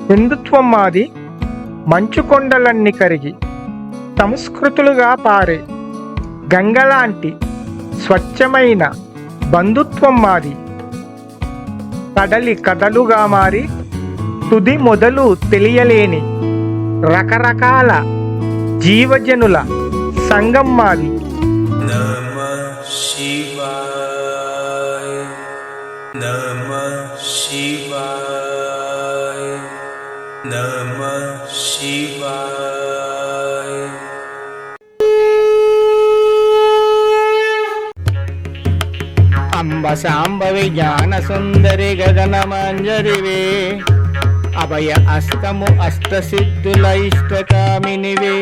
హిందుత్వం మాది, మంచు కొండలన్నీ కరిగి సంస్కృతులుగా పారే గంగలాంటి స్వచ్ఛమైన బంధుత్వం మాది. కడలి కథలుగా మారి తుది మొదలు తెలియలేని రకరకాల జీవజనుల సంగం మాది. నమః శివాయ, నమః శివాయ, నమః శివాయ. అంబ శాంభవి జ్ఞాన సుందరి గగనమంజరివే, అభయ అస్తము అష్టసిద్ధుల ఇష్టకామినివే.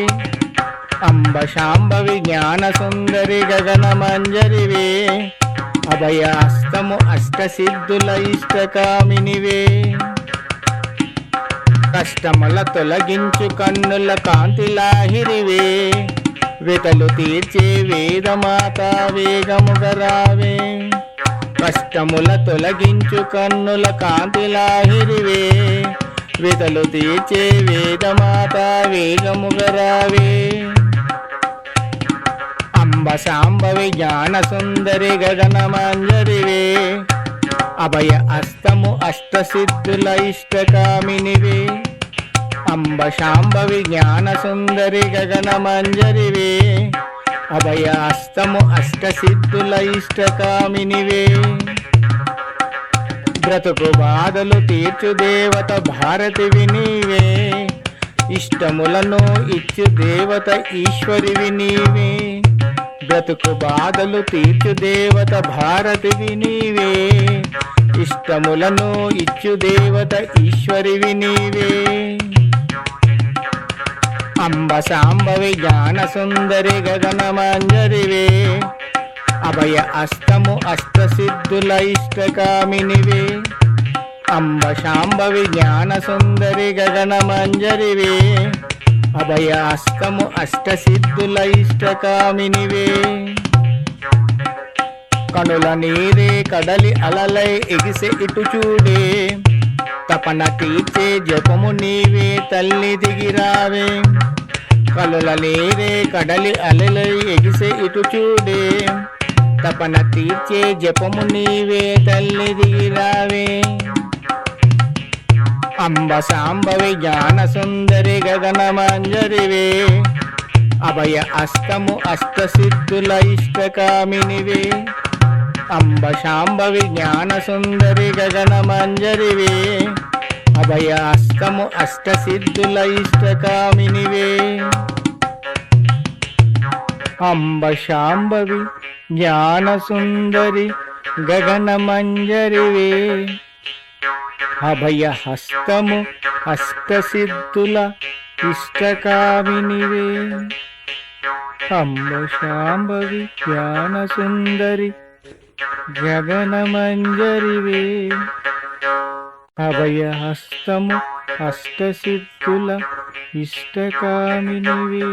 అంబ శాంభవి జ్ఞాన సుందరి గగనమంజరివే, అభయ అస్తము అష్టసిద్ధుల ఇష్టకామినివే. కష్టముల తొలగించు కన్నుల కాంతిలాహిరివే, వితలు తీర్చే వేదమాత వేగముగరావే. కష్టముల తొలగించు కన్నుల కాంతిలాహిరివే, వితలు తీర్చే వేదమాత వేగముగరావే. అంబ శాంభవి జ్ఞాన సుందరి గగనమంజరివే, అభయ అస్తము అష్టసిద్ధుల ఇష్టకామినివే. అంబ శాంభవి జ్ఞాన సుందరి గగనమంజరివే, అభయ అస్తము అష్టసిద్ధుల ఇష్టకామినివే. బ్రతుకు బాధలు తీర్చు దేవత భారతివి నీవే, ఇష్టములను ఇచ్చు దేవత ఈశ్వరివి నీవే. బ్రతుకు బాధలు తీర్చు దేవత భారతివి నీవే, ఇష్టములను ఇచ్చు దేవత ఈశ్వరివి నీవే. అంబ శాంభవి జ్ఞాన సుందరి గగనమంజరివే, అభయ అస్తము అష్టసిద్ధుల ఇష్టకామినివే. అంబ శాంభవి జ్ఞాన సుందరి గగనమంజరివే, అభయ అస్తము అష్టసిద్ధుల ఇష్టకామినివే. కనుల నీరే కడలి అలలై ఎగిసే ఇటు చూడే, తపన తీర్చే జపము నీవే తల్లి దిగిరావే. కనుల నీరే కడలి అలలై ఎగిసే ఇటు చూడే, తపన తీర్చే జపము నీవే తల్లి దిగిరావే. అంబ శాంభవి జ్ఞాన సుందరి గగనమంజరివే, అభయ అస్తము అష్టసిద్ధుల ఇష్టకామినివే. అంబ శాంభవి జ్ఞాన సుందరి గగనమంజరివే, అభయ అస్తము అష్టసిద్ధుల ఇష్టకామినివే. అంబ శాంభవి జ్ఞాన సుందరి గగనమంజరివే, అభయ హస్తము అష్టసిద్ధుల ఇష్టకామినివే. అంబ శాంభవి జ్ఞాన సుందరి గగనమంజరివే, అభయ హస్తము అష్టసిద్ధుల ఇష్టకామినివే.